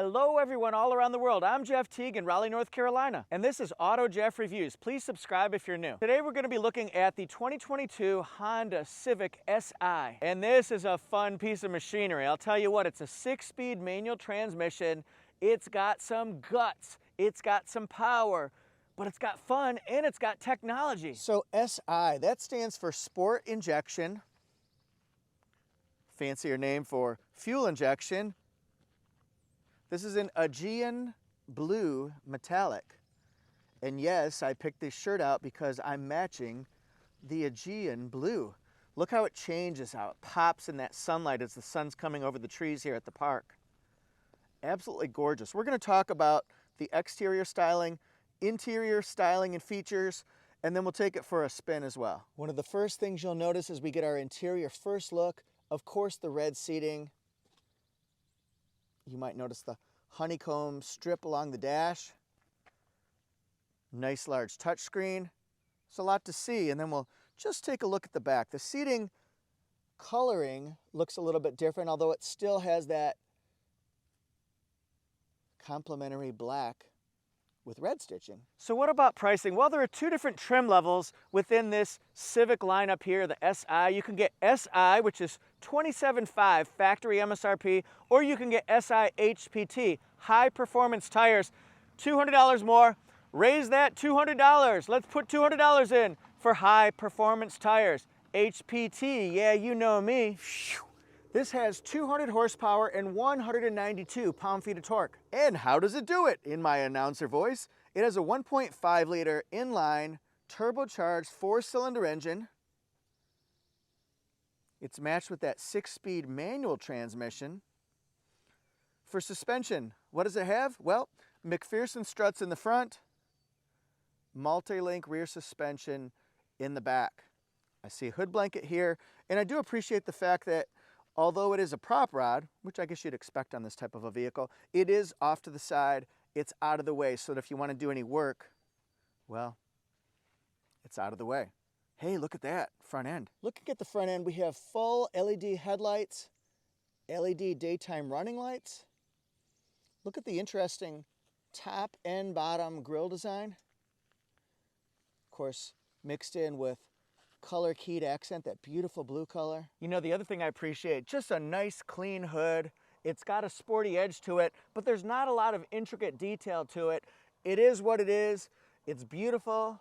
Hello everyone all around the world. I'm Jeff Teague in Raleigh, North Carolina, and this is AutoJeff Reviews. Please subscribe if you're new. Today we're going to be looking at the 2022 Honda Civic Si, and this is a fun piece of machinery. I'll tell you what, it's a 6-speed manual transmission. It's got some guts, it's got some power, but it's got fun and it's got technology. So SI, that stands for Sport Injection. Fancier name for fuel injection. This is an Aegean blue metallic. And yes, I picked this shirt out because I'm matching the Aegean blue. Look how it changes, how it pops in that sunlight as the sun's coming over the trees here at the park. Absolutely gorgeous. We're going to talk about the exterior styling, interior styling and features, and then we'll take it for a spin as well. One of the first things you'll notice as we get our interior first look, of course, the red seating. You might notice the honeycomb strip along the dash. Nice large touchscreen. It's a lot to see, and then we'll just take a look at the back. The seating coloring looks a little bit different, although it still has that complementary black with red stitching. So what about pricing? Well, there are two different trim levels within this Civic lineup here, the SI. You can get SI, which is $27,500 factory MSRP, or you can get SI HPT, high performance tires, $200 more. Raise that $200. Let's put $200 in for high performance tires. HPT, yeah, you know me. This has 200 horsepower and 192 pound-feet of torque. And how does it do it? In my announcer voice, it has a 1.5 liter inline turbocharged 4-cylinder engine. It's matched with that 6-speed manual transmission. For suspension, what does it have? Well, McPherson struts in the front, multi-link rear suspension in the back. I see a hood blanket here, and I do appreciate the fact that although it is a prop rod, which I guess you'd expect on this type of a vehicle, it is off to the side, it's out of the way, so that if you want to do any work, well, it's out of the way. Hey, look at that front end. Looking at the front end, we have full LED headlights, LED daytime running lights. Look at the interesting top and bottom grille design. Of course, mixed in with color keyed accent, that beautiful blue color. You know, the other thing I appreciate, just a nice clean hood. It's got a sporty edge to it, but there's not a lot of intricate detail to it. It is what it is. It's beautiful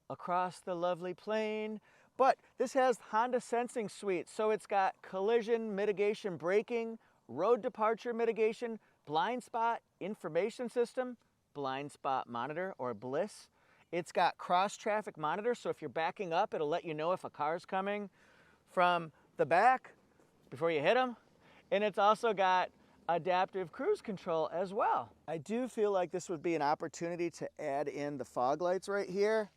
across the lovely plain, but this has Honda Sensing Suite, so it's got collision mitigation braking, road departure mitigation, blind spot information system, blind spot monitor or BLIS. It's got cross traffic monitor, so if you're backing up, it'll let you know if a car's coming from the back before you hit them. And it's also got adaptive cruise control as well. I do feel like this would be an opportunity to add in the fog lights right here.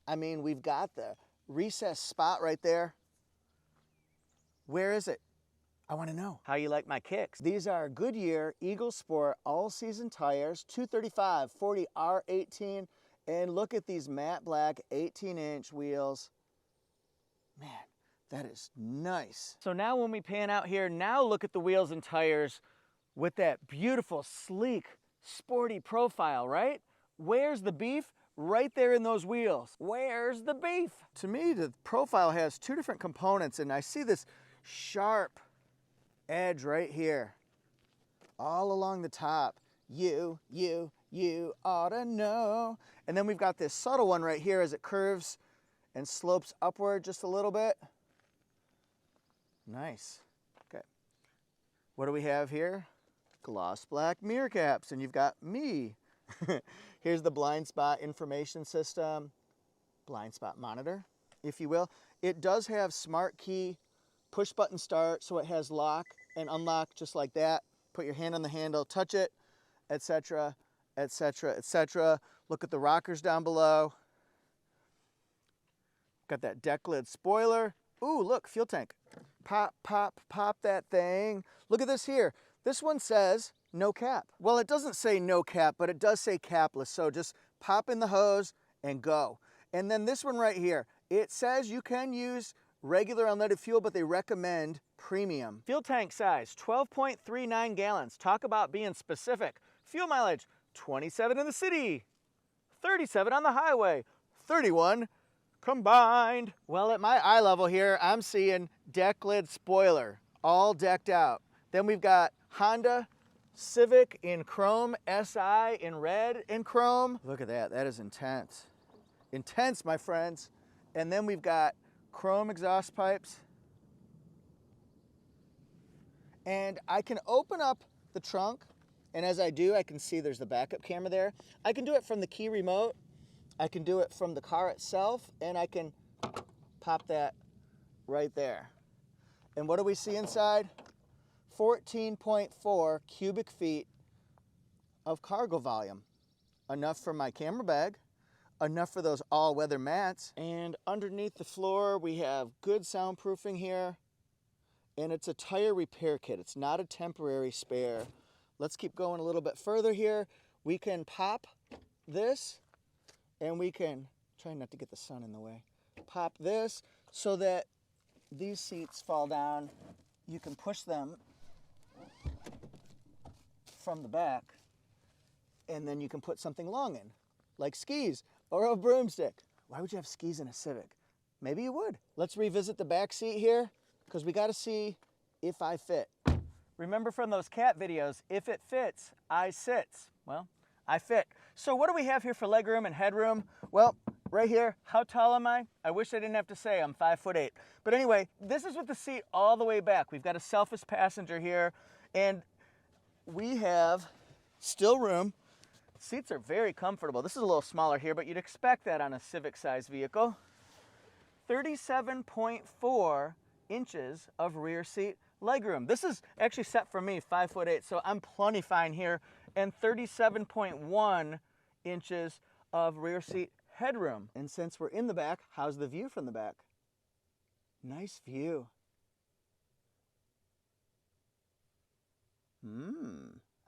I mean, we've got the recessed spot right there. Where is it? I want to know. How you like my kicks? These are Goodyear Eagle Sport all-season tires, 235/40 R18. And look at these matte black 18-inch wheels. Man, that is nice. So now when we pan out here, now look at the wheels and tires with that beautiful, sleek, sporty profile, right? Where's the beef? Right there in those wheels. Where's the beef? To me, the profile has two different components, and I see this sharp edge right here, all along the top. You ought to know. And then we've got this subtle one right here as it curves and slopes upward just a little bit. Nice. Okay. What do we have here? Gloss black mirror caps, and you've got me. Here's the blind spot information system, blind spot monitor, if you will. It does have smart key push button start, so it has lock and unlock just like that. Put your hand on the handle, touch it, etc., etc., etc. Look at the rockers down below. Got that deck lid spoiler. Ooh, look, fuel tank. Pop, pop, pop that thing. Look at this here. This one says no cap. Well, it doesn't say no cap, but it does say capless. So just pop in the hose and go. And then this one right here, it says you can use regular unleaded fuel, but they recommend premium. Fuel tank size, 12.39 gallons. Talk about being specific. Fuel mileage, 27 in the city, 37 on the highway, 31 combined. Well, at my eye level here, I'm seeing deck lid spoiler, all decked out. Then we've got Honda Civic in chrome, SI in red and chrome. Look at that, that is intense. Intense, my friends. And then we've got chrome exhaust pipes. And I can open up the trunk, and as I do, I can see there's the backup camera there. I can do it from the key remote. I can do it from the car itself, and I can pop that right there. And what do we see inside? 14.4 cubic feet of cargo volume. Enough for my camera bag, enough for those all-weather mats. And underneath the floor, we have good soundproofing here. And it's a tire repair kit. It's not a temporary spare. Let's keep going a little bit further here. We can pop this, and we can, try not to get the sun in the way, pop this so that these seats fall down. You can push them from the back, and then you can put something long in, like skis or a broomstick. Why would you have skis in a Civic? Maybe you would. Let's revisit the back seat here, because we got to see if I fit. Remember from those cat videos, if it fits, I sits. Well, I fit. So what do we have here for legroom and headroom? Well, right here, how tall am I? I wish I didn't have to say I'm 5'8". But anyway, this is with the seat all the way back. We've got a selfish passenger here, and we have still room. Seats are very comfortable. This is a little smaller here, but you'd expect that on a Civic-sized vehicle. 37.4 inches of rear seat legroom. This is actually set for me, 5'8", so I'm plenty fine here. And 37.1 inches of rear seat headroom. And since we're in the back, how's the view from the back? Nice view.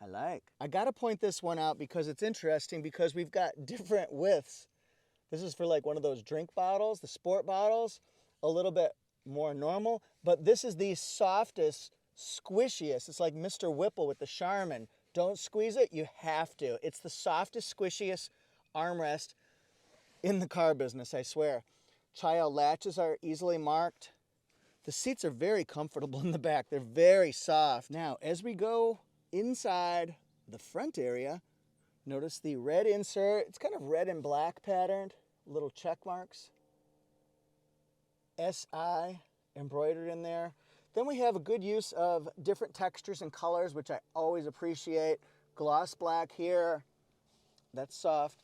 I like. I gotta point this one out because it's interesting, because we've got different widths. This is for like one of those drink bottles, the sport bottles, a little bit more normal, but this is the softest, squishiest. It's like Mr. Whipple with the Charmin. Don't squeeze it, you have to. It's the softest, squishiest armrest in the car business, I swear. Child latches are easily marked. The seats are very comfortable in the back. They're very soft. Now, as we go inside the front area, notice the red insert. It's kind of red and black patterned, little check marks. SI embroidered in there. Then we have a good use of different textures and colors, which I always appreciate. Gloss black here, that's soft.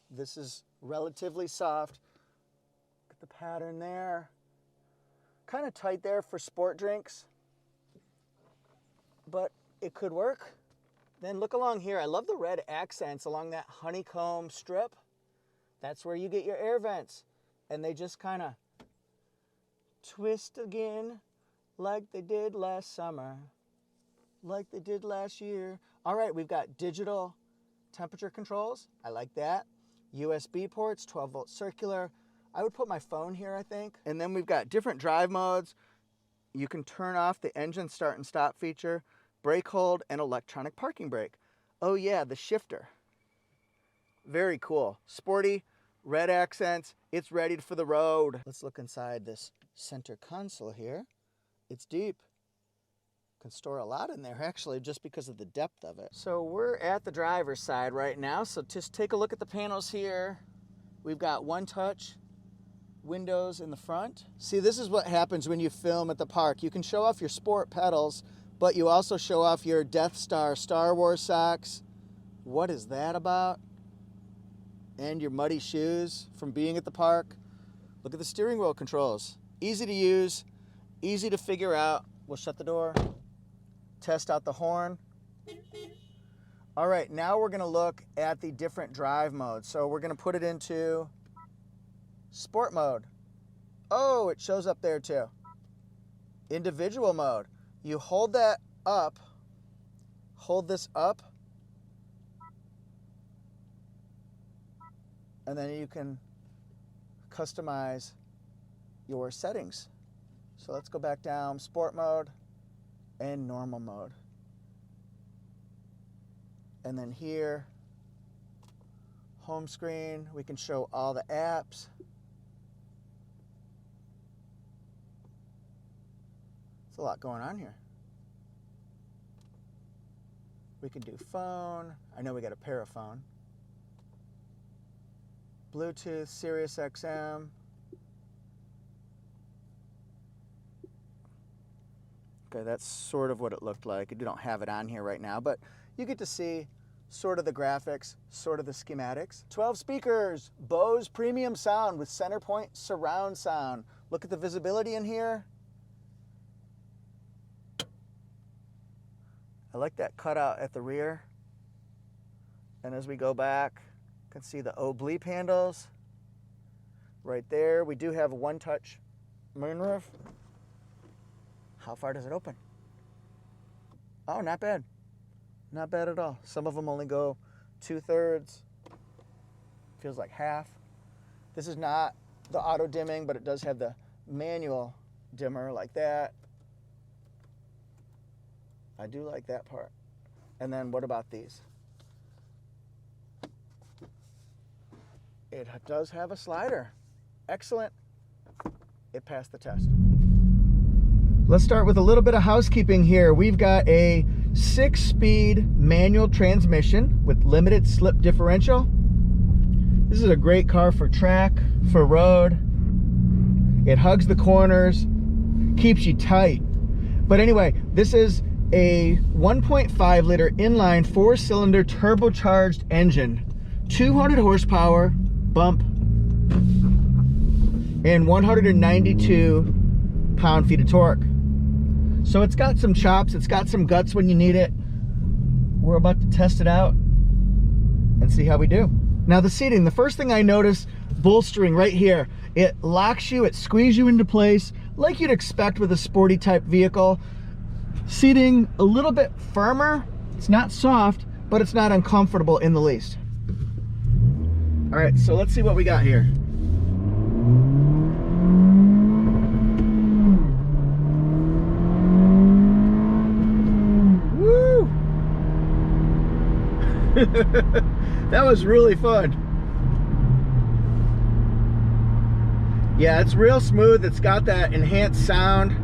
This is relatively soft. Look at the pattern there. Kind of tight there for sport drinks, but it could work. Then look along here. I love the red accents along that honeycomb strip. That's where you get your air vents. And they just kind of twist again like they did last summer, like they did last year. All right, we've got digital temperature controls. I like that. USB ports, 12-volt circular. I would put my phone here, I think. And then we've got different drive modes. You can turn off the engine start and stop feature, brake hold, and electronic parking brake. Oh yeah, the shifter. Very cool. Sporty, red accents. It's ready for the road. Let's look inside this center console here. It's deep. Can store a lot in there, actually, just because of the depth of it. So we're at the driver's side right now, so just take a look at the panels here. We've got one touch windows in the front. See, this is what happens when you film at the park. You can show off your sport pedals, but you also show off your Death Star Star Wars socks. What is that about? And your muddy shoes from being at the park. Look at the steering wheel controls. Easy to use, easy to figure out. We'll shut the door, test out the horn. All right, now we're gonna look at the different drive modes. So we're gonna put it into sport mode. Oh, it shows up there too. Individual mode. You hold that up, hold this up, and then you can customize your settings. So let's go back down, sport mode and normal mode. And then here, home screen, we can show all the apps. There's a lot going on here. We can do phone. I know we got a Paraphone. Bluetooth, Sirius XM. Okay, that's sort of what it looked like. I don't have it on here right now, but you get to see sort of the graphics, sort of the schematics. 12 speakers, Bose premium sound with center point surround sound. Look at the visibility in here. I like that cutout at the rear. And as we go back, you can see the O-bleep handles right there. We do have a one-touch moonroof. How far does it open? Oh, not bad. Not bad at all. Some of them only go 2/3. Feels like half. This is not the auto dimming, but it does have the manual dimmer like that. I do like that part. And then what about these? It does have a slider. Excellent. It passed the test. Let's start with a little bit of housekeeping here. We've got a 6-speed manual transmission with limited slip differential. This is a great car for track, for road. It hugs the corners, keeps you tight. But anyway, this is a 1.5 liter inline 4-cylinder turbocharged engine, 200 horsepower, bump, and 192 pound-feet of torque. So it's got some chops, it's got some guts when you need it. We're about to test it out and see how we do. Now the seating, the first thing I noticed, bolstering right here. It locks you, it squeezes you into place like you'd expect with a sporty type vehicle. Seating a little bit firmer. It's not soft, but it's not uncomfortable in the least. All right, so let's see what we got here. Woo! That was really fun. Yeah, it's real smooth. It's got that enhanced sound.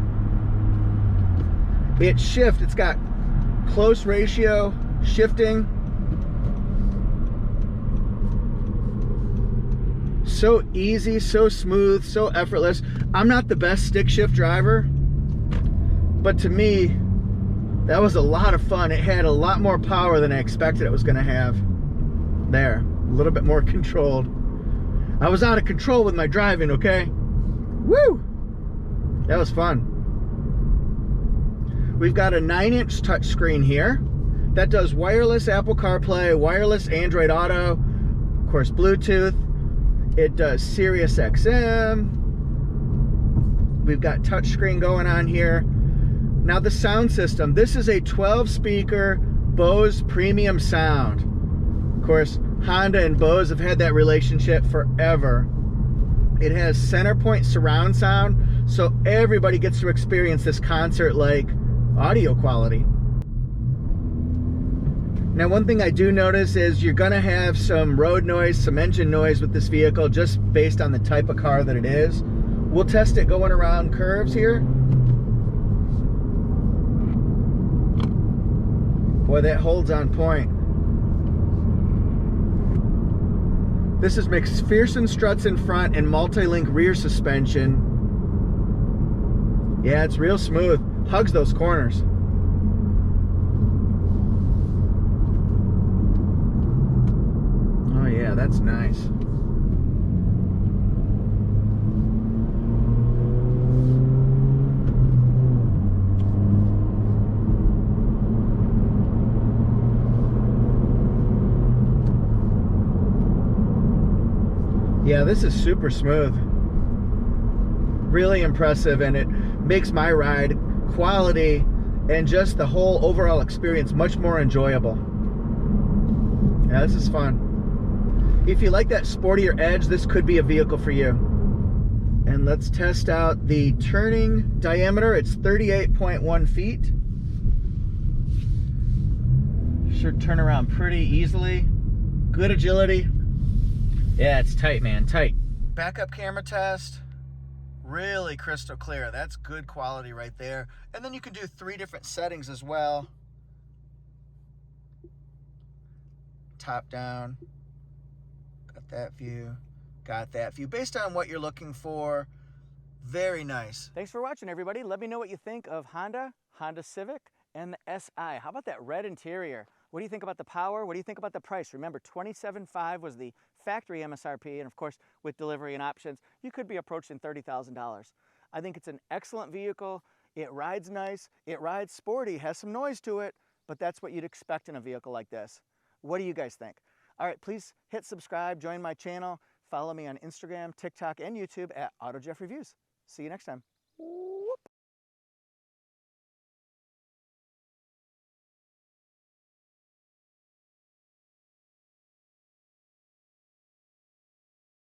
It's shift. It's got close ratio shifting. So easy, so smooth, so effortless. I'm not the best stick shift driver, but to me, that was a lot of fun. It had a lot more power than I expected it was going to have. There, a little bit more controlled. I was out of control with my driving, okay? Woo! That was fun. We've got a 9-inch touchscreen here that does wireless Apple CarPlay, wireless Android Auto, of course Bluetooth. It does Sirius XM. We've got touchscreen going on here. Now the sound system. This is a 12-speaker Bose premium sound. Of course, Honda and Bose have had that relationship forever. It has center point surround sound, so everybody gets to experience this concert-like audio quality. Now, one thing I do notice is you're gonna have some road noise, some engine noise with this vehicle, just based on the type of car that it is. We'll test it going around curves here. Boy, that holds on point. This is McPherson struts in front and multi-link rear suspension. Yeah, it's real smooth. Hugs those corners. Oh yeah, that's nice. Yeah, this is super smooth. Really impressive, and it makes my ride quality and just the whole overall experience much more enjoyable. Yeah, this is fun. If you like that sportier edge, this could be a vehicle for you. And let's test out the turning diameter. It's 38.1 feet. Should turn around pretty easily. Good agility. Yeah, it's tight, man, tight. Backup camera test. Really crystal clear. That's good quality right there. And then you can do 3 different settings as well. Top down. Got that view. Got that view. Based on what you're looking for. Very nice. Thanks for watching, everybody. Let me know what you think of Honda Civic, and the SI. How about that red interior? What do you think about the power? What do you think about the price? Remember, $27,500 was the factory MSRP, and of course, with delivery and options, you could be approaching $30,000. I think it's an excellent vehicle. It rides nice. It rides sporty. Has some noise to it, but that's what you'd expect in a vehicle like this. What do you guys think? All right, please hit subscribe, join my channel, follow me on Instagram, TikTok, and YouTube at AutoJeff Reviews. See you next time.